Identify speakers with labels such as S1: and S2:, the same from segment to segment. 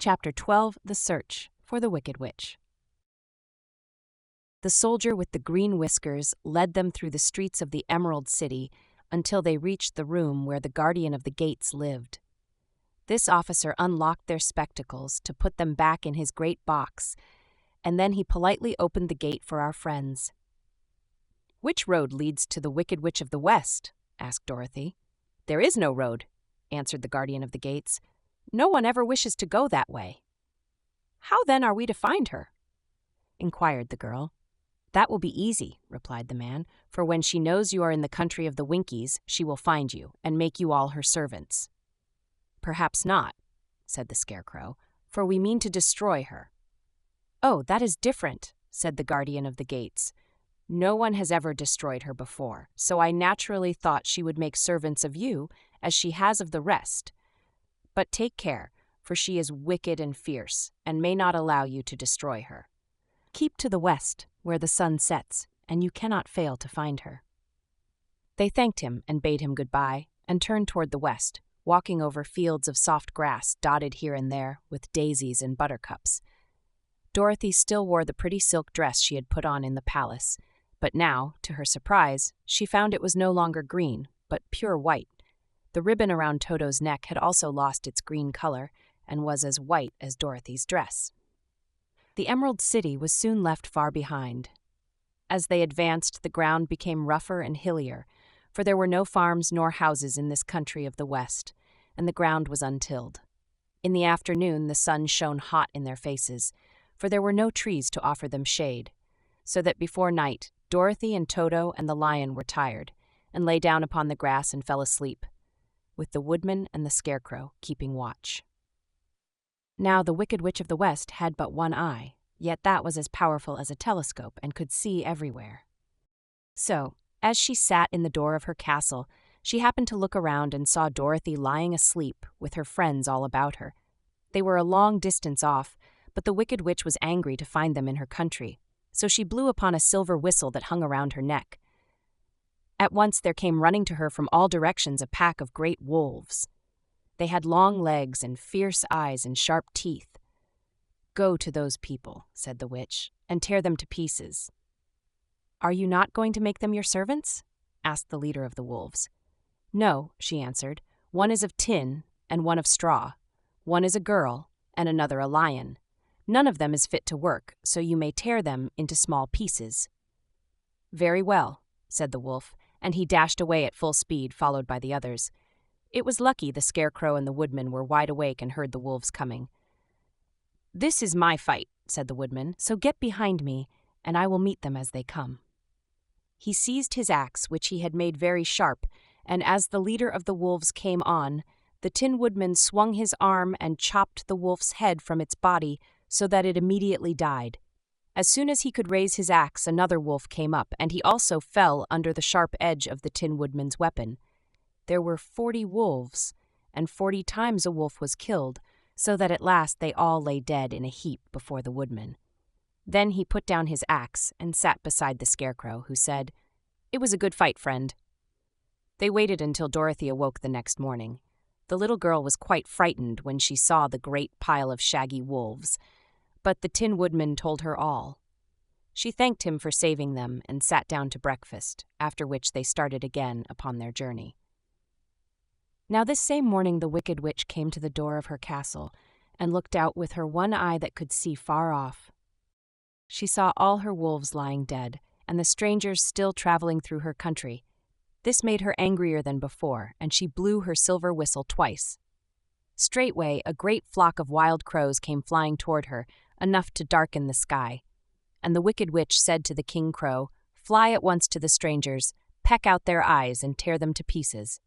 S1: Chapter 12, The Search for the Wicked Witch. The soldier with the green whiskers led them through the streets of the Emerald City until they reached the room where the guardian of the gates lived. This officer unlocked their spectacles to put them back in his great box, and then he politely opened the gate for our friends. "Which road leads to the Wicked Witch of the West?" asked Dorothy. "There is no road," answered the guardian of the gates. "No one ever wishes to go that way." "How then are we to find her?" inquired the girl. "That will be easy," replied the man, "for when she knows you are in the country of the Winkies, she will find you and make you all her servants." "Perhaps not," said the Scarecrow, "for we mean to destroy her." "Oh, that is different," said the guardian of the gates. "No one has ever destroyed her before, so I naturally thought she would make servants of you, as she has of the rest. But take care, for she is wicked and fierce, and may not allow you to destroy her. Keep to the west, where the sun sets, and you cannot fail to find her." They thanked him and bade him goodbye, and turned toward the west, walking over fields of soft grass dotted here and there with daisies and buttercups. Dorothy still wore the pretty silk dress she had put on in the palace, but now, to her surprise, she found it was no longer green, but pure white. The ribbon around Toto's neck had also lost its green color and was as white as Dorothy's dress. The Emerald City was soon left far behind. As they advanced, the ground became rougher and hillier, for there were no farms nor houses in this country of the West, and the ground was untilled. In the afternoon, the sun shone hot in their faces, for there were no trees to offer them shade, so that before night, Dorothy and Toto and the lion were tired, and lay down upon the grass and fell asleep, with the woodman and the Scarecrow keeping watch. Now the Wicked Witch of the West had but one eye, yet that was as powerful as a telescope and could see everywhere. So, as she sat in the door of her castle, she happened to look around and saw Dorothy lying asleep with her friends all about her. They were a long distance off, but the Wicked Witch was angry to find them in her country, so she blew upon a silver whistle that hung around her neck. At once there came running to her from all directions a pack of great wolves. They had long legs and fierce eyes and sharp teeth. "Go to those people," said the witch, "and tear them to pieces." "Are you not going to make them your servants?" asked the leader of the wolves. "No," she answered. "One is of tin and one of straw. One is a girl and another a lion. None of them is fit to work, so you may tear them into small pieces." "Very well," said the wolf, and he dashed away at full speed, followed by the others. It was lucky the Scarecrow and the woodman were wide awake and heard the wolves coming. "This is my fight," said the woodman, "so get behind me, and I will meet them as they come." He seized his axe, which he had made very sharp, and as the leader of the wolves came on, the Tin Woodman swung his arm and chopped the wolf's head from its body so that it immediately died. As soon as he could raise his axe, another wolf came up, and he also fell under the sharp edge of the Tin Woodman's weapon. There were 40 wolves, and 40 times a wolf was killed, so that at last they all lay dead in a heap before the woodman. Then he put down his axe and sat beside the Scarecrow, who said, "It was a good fight, friend." They waited until Dorothy awoke the next morning. The little girl was quite frightened when she saw the great pile of shaggy wolves, but the Tin Woodman told her all. She thanked him for saving them and sat down to breakfast, after which they started again upon their journey. Now this same morning the Wicked Witch came to the door of her castle and looked out with her one eye that could see far off. She saw all her wolves lying dead, and the strangers still traveling through her country. This made her angrier than before, and she blew her silver whistle twice. Straightway a great flock of wild crows came flying toward her, enough to darken the sky. And the Wicked Witch said to the King Crow, "Fly at once to the strangers, peck out their eyes, and tear them to pieces."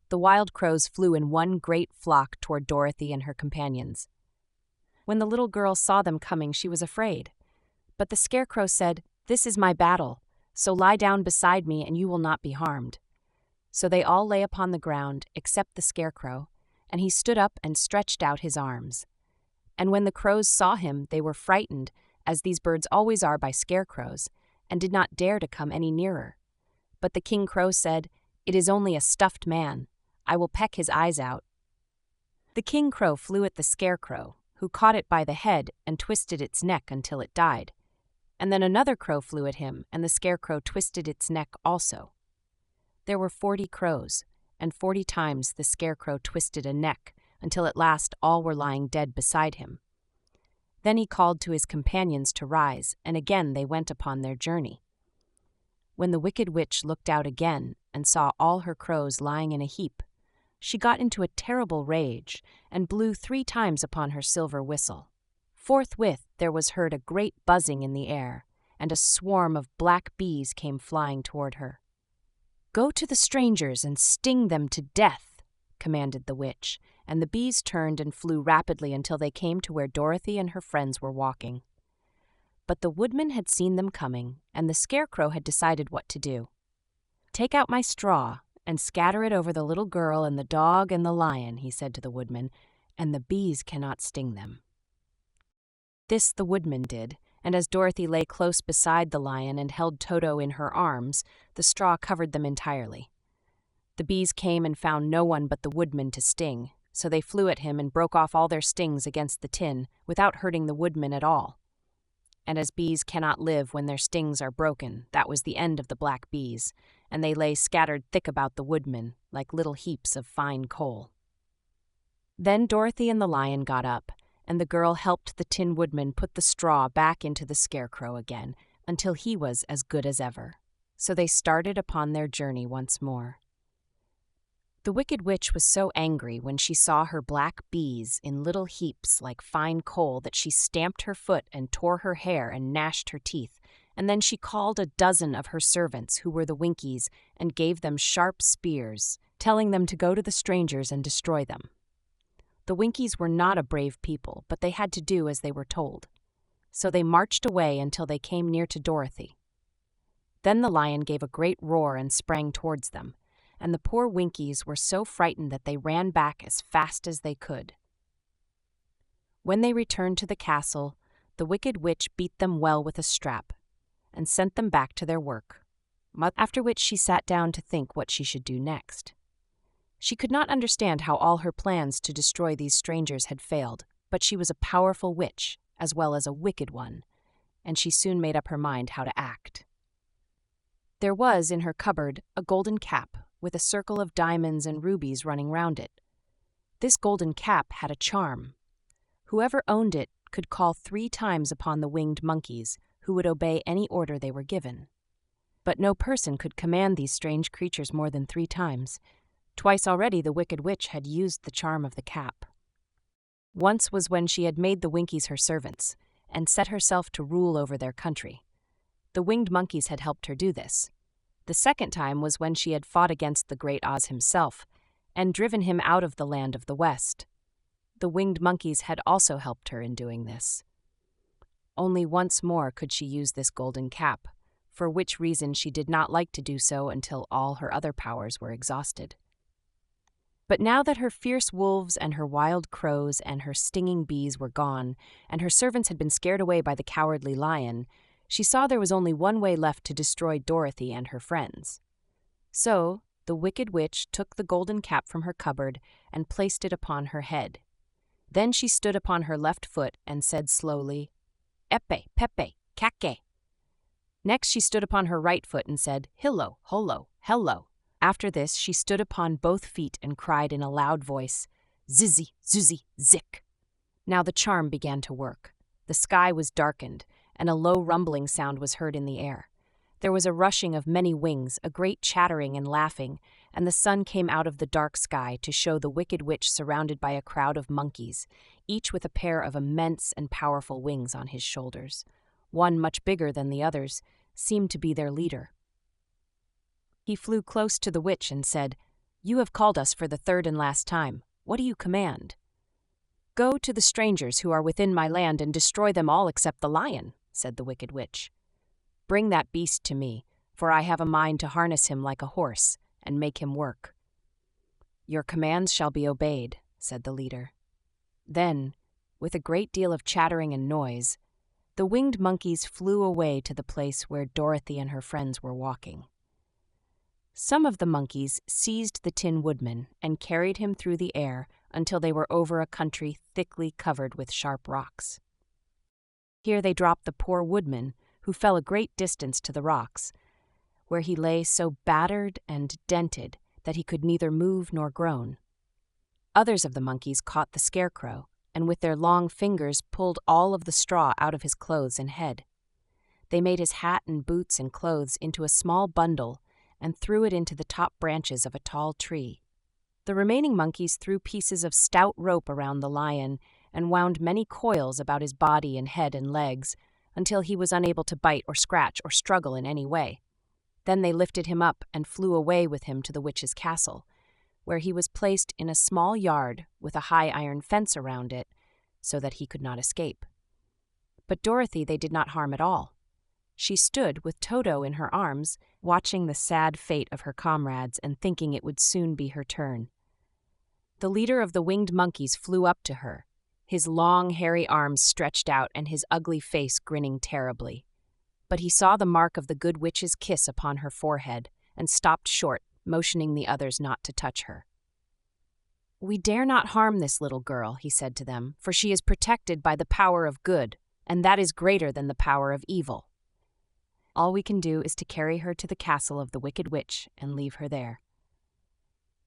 S1: The wild crows flew in one great flock toward Dorothy and her companions. When the little girl saw them coming, she was afraid. But the Scarecrow said, "This is my battle, so lie down beside me and you will not be harmed." So they all lay upon the ground, except the Scarecrow, and he stood up and stretched out his arms. And when the crows saw him, they were frightened, as these birds always are by scarecrows, and did not dare to come any nearer. But the King Crow said, "It is only a stuffed man. I will peck his eyes out." The King Crow flew at the Scarecrow, who caught it by the head and twisted its neck until it died. And then another crow flew at him, and the scarecrow twisted its neck also. There were 40 crows, and 40 times the scarecrow twisted a neck, until at last all were lying dead beside him. Then he called to his companions to rise, and again they went upon their journey. When the Wicked Witch looked out again and saw all her crows lying in a heap, she got into a terrible rage and blew 3 times upon her silver whistle. Forthwith there was heard a great buzzing in the air, and a swarm of black bees came flying toward her. "Go to the strangers and sting them to death," commanded the witch, and the bees turned and flew rapidly until they came to where Dorothy and her friends were walking. But the woodman had seen them coming, and the scarecrow had decided what to do. "Take out my straw and scatter it over the little girl and the dog and the lion," he said to the woodman, "and the bees cannot sting them." This the woodman did, and as Dorothy lay close beside the lion and held Toto in her arms, the straw covered them entirely. The bees came and found no one but the woodman to sting, so they flew at him and broke off all their stings against the tin without hurting the woodman at all. And as bees cannot live when their stings are broken, that was the end of the black bees, and they lay scattered thick about the woodman like little heaps of fine coal. Then Dorothy and the lion got up, and the girl helped the Tin Woodman put the straw back into the scarecrow again until he was as good as ever. So they started upon their journey once more. The Wicked Witch was so angry when she saw her black bees in little heaps like fine coal that she stamped her foot and tore her hair and gnashed her teeth, and then she called a dozen of her servants, who were the Winkies, and gave them sharp spears, telling them to go to the strangers and destroy them. The Winkies were not a brave people, but they had to do as they were told. So they marched away until they came near to Dorothy. Then the lion gave a great roar and sprang towards them, and the poor Winkies were so frightened that they ran back as fast as they could. When they returned to the castle, the Wicked Witch beat them well with a strap and sent them back to their work, after which she sat down to think what she should do next. She could not understand how all her plans to destroy these strangers had failed, but she was a powerful witch, as well as a wicked one, and she soon made up her mind how to act. There was in her cupboard a golden cap with a circle of diamonds and rubies running round it. This golden cap had a charm. Whoever owned it could call 3 times upon the winged monkeys, who would obey any order they were given. But no person could command these strange creatures more than 3 times. Twice already the Wicked Witch had used the charm of the cap. Once was when she had made the Winkies her servants, and set herself to rule over their country. The winged monkeys had helped her do this. The second time was when she had fought against the great Oz himself, and driven him out of the land of the West. The winged monkeys had also helped her in doing this. Only once more could she use this golden cap, for which reason she did not like to do so until all her other powers were exhausted. But now that her fierce wolves and her wild crows and her stinging bees were gone, and her servants had been scared away by the cowardly lion, she saw there was only one way left to destroy Dorothy and her friends. So the Wicked Witch took the golden cap from her cupboard and placed it upon her head. Then she stood upon her left foot and said slowly, "Epe, pepe, kake." Next she stood upon her right foot and said, "Hillo, holo, hello." After this, she stood upon both feet and cried in a loud voice, "Zizzy, zuzzy, zick." Now the charm began to work. The sky was darkened, and a low rumbling sound was heard in the air. There was a rushing of many wings, a great chattering and laughing, and the sun came out of the dark sky to show the Wicked Witch surrounded by a crowd of monkeys, each with a pair of immense and powerful wings on his shoulders. One, much bigger than the others, seemed to be their leader. He flew close to the witch and said, "You have called us for the 3rd and last time. What do you command?" "Go to the strangers who are within my land and destroy them all except the lion," said the Wicked Witch. "Bring that beast to me, for I have a mind to harness him like a horse and make him work." "Your commands shall be obeyed," said the leader. Then, with a great deal of chattering and noise, the winged monkeys flew away to the place where Dorothy and her friends were walking. Some of the monkeys seized the Tin Woodman and carried him through the air until they were over a country thickly covered with sharp rocks. Here they dropped the poor woodman, who fell a great distance to the rocks, where he lay so battered and dented that he could neither move nor groan. Others of the monkeys caught the scarecrow, and with their long fingers pulled all of the straw out of his clothes and head. They made his hat and boots and clothes into a small bundle and threw it into the top branches of a tall tree. The remaining monkeys threw pieces of stout rope around the lion and wound many coils about his body and head and legs until he was unable to bite or scratch or struggle in any way. Then they lifted him up and flew away with him to the witch's castle, where he was placed in a small yard with a high iron fence around it so that he could not escape. But Dorothy they did not harm at all. She stood with Toto in her arms, watching the sad fate of her comrades and thinking it would soon be her turn. The leader of the winged monkeys flew up to her, his long, hairy arms stretched out and his ugly face grinning terribly. But he saw the mark of the good witch's kiss upon her forehead and stopped short, motioning the others not to touch her. "We dare not harm this little girl," he said to them, "for she is protected by the power of good, and that is greater than the power of evil. All we can do is to carry her to the castle of the wicked witch and leave her there."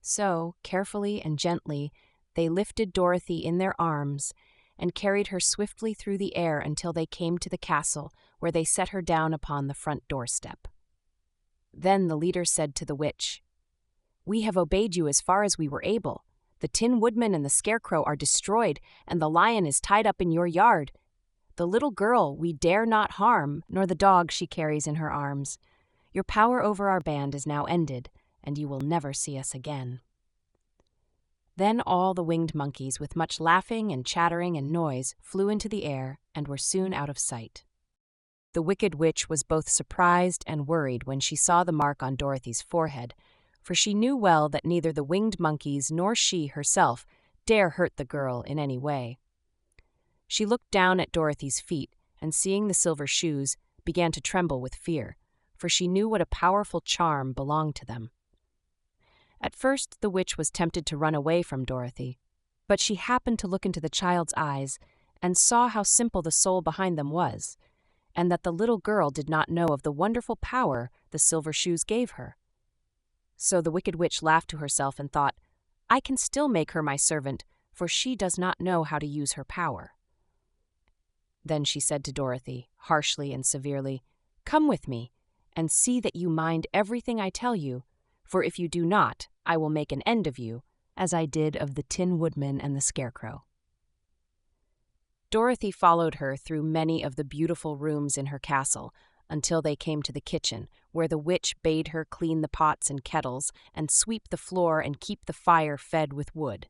S1: So, carefully and gently, they lifted Dorothy in their arms and carried her swiftly through the air until they came to the castle, where they set her down upon the front doorstep. Then the leader said to the witch, "We have obeyed you as far as we were able. The Tin Woodman and the Scarecrow are destroyed, and the lion is tied up in your yard. The little girl we dare not harm, nor the dog she carries in her arms. Your power over our band is now ended, and you will never see us again." Then all the winged monkeys, with much laughing and chattering and noise, flew into the air and were soon out of sight. The wicked witch was both surprised and worried when she saw the mark on Dorothy's forehead, for she knew well that neither the winged monkeys nor she herself dare hurt the girl in any way. She looked down at Dorothy's feet, and seeing the silver shoes, began to tremble with fear, for she knew what a powerful charm belonged to them. At first the witch was tempted to run away from Dorothy, but she happened to look into the child's eyes and saw how simple the soul behind them was, and that the little girl did not know of the wonderful power the silver shoes gave her. So the wicked witch laughed to herself and thought, "I can still make her my servant, for she does not know how to use her power." Then she said to Dorothy, harshly and severely, "Come with me, and see that you mind everything I tell you, for if you do not, I will make an end of you, as I did of the Tin Woodman and the Scarecrow." Dorothy followed her through many of the beautiful rooms in her castle, until they came to the kitchen, where the witch bade her clean the pots and kettles and sweep the floor and keep the fire fed with wood.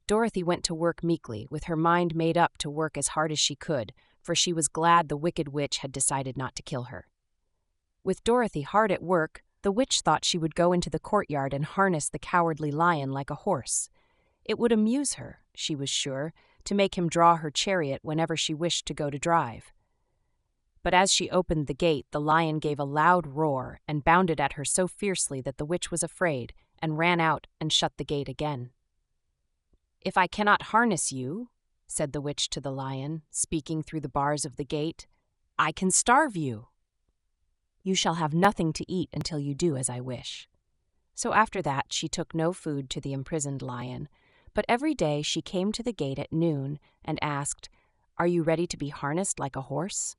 S1: Dorothy went to work meekly, with her mind made up to work as hard as she could, for she was glad the wicked witch had decided not to kill her. With Dorothy hard at work, the witch thought she would go into the courtyard and harness the cowardly lion like a horse. It would amuse her, she was sure, to make him draw her chariot whenever she wished to go to drive. But as she opened the gate, the lion gave a loud roar and bounded at her so fiercely that the witch was afraid and ran out and shut the gate again. "If I cannot harness you," said the witch to the lion, speaking through the bars of the gate, "I can starve you. You shall have nothing to eat until you do as I wish." So after that she took no food to the imprisoned lion, but every day she came to the gate at noon and asked, "Are you ready to be harnessed like a horse?"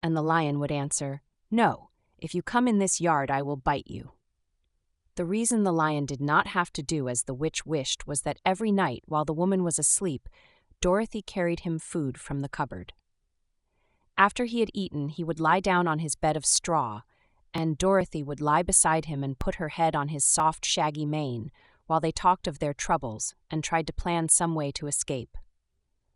S1: And the lion would answer, "No, if you come in this yard I will bite you." The reason the lion did not have to do as the witch wished was that every night, while the woman was asleep, Dorothy carried him food from the cupboard. After he had eaten, he would lie down on his bed of straw, and Dorothy would lie beside him and put her head on his soft, shaggy mane, while they talked of their troubles and tried to plan some way to escape.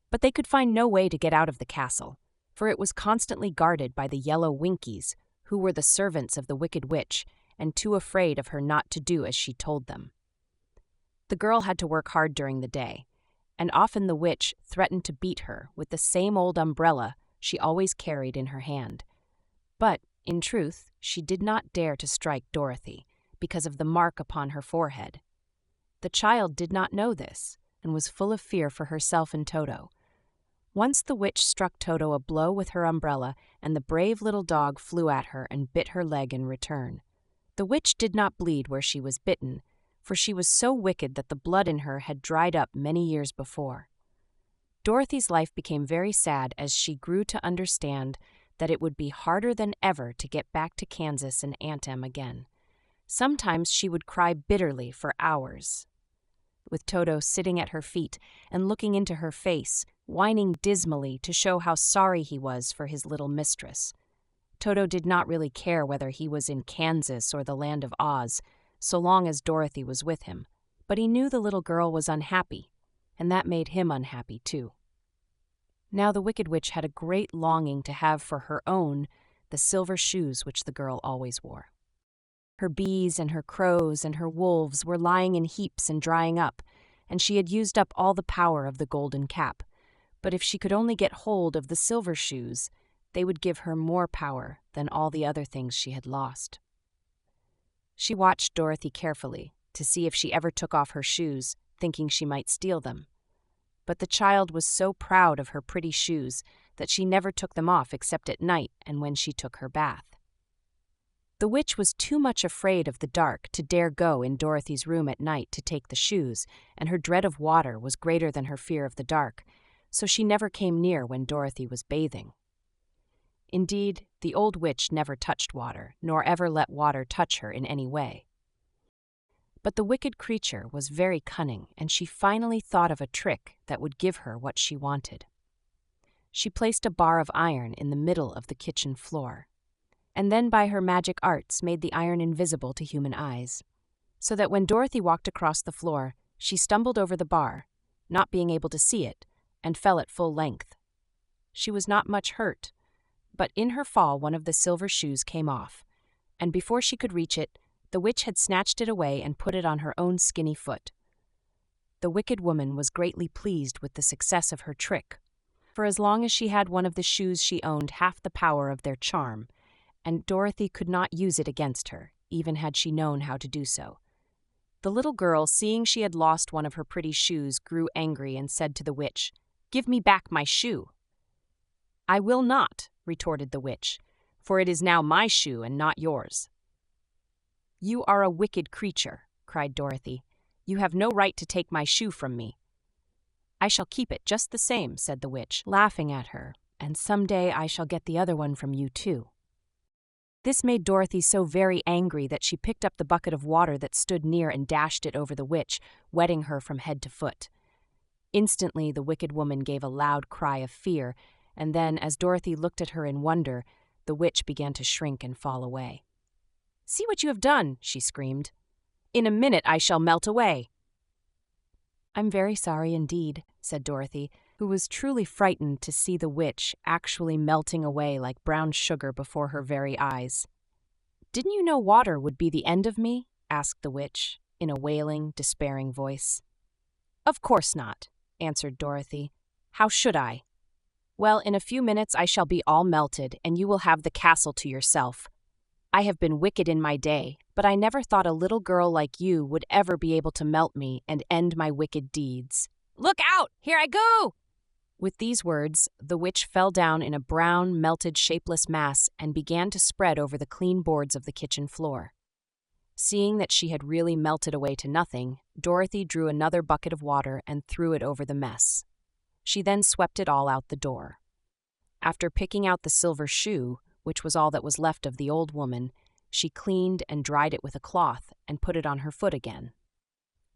S1: But they could find no way to get out of the castle, for it was constantly guarded by the yellow Winkies, who were the servants of the wicked witch, and too afraid of her not to do as she told them. The girl had to work hard during the day, and often the witch threatened to beat her with the same old umbrella she always carried in her hand. But, in truth, she did not dare to strike Dorothy, because of the mark upon her forehead. The child did not know this, and was full of fear for herself and Toto. Once the witch struck Toto a blow with her umbrella, and the brave little dog flew at her and bit her leg in return. The witch did not bleed where she was bitten, for she was so wicked that the blood in her had dried up many years before. Dorothy's life became very sad as she grew to understand that it would be harder than ever to get back to Kansas and Aunt Em again. Sometimes she would cry bitterly for hours, with Toto sitting at her feet and looking into her face, whining dismally to show how sorry he was for his little mistress. Toto did not really care whether he was in Kansas or the land of Oz, so long as Dorothy was with him, but he knew the little girl was unhappy, and that made him unhappy too. Now the Wicked Witch had a great longing to have for her own the silver shoes which the girl always wore. Her bees and her crows and her wolves were lying in heaps and drying up, and she had used up all the power of the golden cap. But if she could only get hold of the silver shoes, they would give her more power than all the other things she had lost. She watched Dorothy carefully to see if she ever took off her shoes, thinking she might steal them. But the child was so proud of her pretty shoes that she never took them off except at night and when she took her bath. The witch was too much afraid of the dark to dare go in Dorothy's room at night to take the shoes, and her dread of water was greater than her fear of the dark, so she never came near when Dorothy was bathing. Indeed, the old witch never touched water, nor ever let water touch her in any way. But the wicked creature was very cunning, and she finally thought of a trick that would give her what she wanted. She placed a bar of iron in the middle of the kitchen floor, and then by her magic arts made the iron invisible to human eyes, so that when Dorothy walked across the floor, she stumbled over the bar, not being able to see it, and fell at full length. She was not much hurt, but in her fall one of the silver shoes came off, and before she could reach it, the witch had snatched it away and put it on her own skinny foot. The wicked woman was greatly pleased with the success of her trick, for as long as she had one of the shoes she owned half the power of their charm, and Dorothy could not use it against her, even had she known how to do so. The little girl, seeing she had lost one of her pretty shoes, grew angry and said to the witch, "Give me back my shoe." "I will not," retorted the witch, "for it is now my shoe and not yours." "You are a wicked creature," cried Dorothy. "You have no right to take my shoe from me." "I shall keep it just the same," said the witch, laughing at her, "and someday I shall get the other one from you too." This made Dorothy so very angry that she picked up the bucket of water that stood near and dashed it over the witch, wetting her from head to foot. Instantly the wicked woman gave a loud cry of fear, and then, as Dorothy looked at her in wonder, the witch began to shrink and fall away. "See what you have done," she screamed. "In a minute I shall melt away." "I'm very sorry indeed," said Dorothy, who was truly frightened to see the witch actually melting away like brown sugar before her very eyes. "Didn't you know water would be the end of me?" asked the witch, in a wailing, despairing voice. "Of course not," answered Dorothy. "How should I? Well, in a few minutes I shall be all melted, and you will have the castle to yourself. I have been wicked in my day, but I never thought a little girl like you would ever be able to melt me and end my wicked deeds. Look out! Here I go!" With these words, the witch fell down in a brown, melted, shapeless mass and began to spread over the clean boards of the kitchen floor. Seeing that she had really melted away to nothing, Dorothy drew another bucket of water and threw it over the mess. She then swept it all out the door. After picking out the silver shoe, which was all that was left of the old woman, she cleaned and dried it with a cloth and put it on her foot again.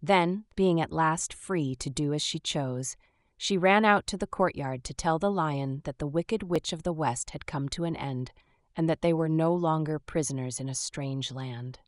S1: Then, being at last free to do as she chose, she ran out to the courtyard to tell the lion that the Wicked Witch of the West had come to an end, and that they were no longer prisoners in a strange land.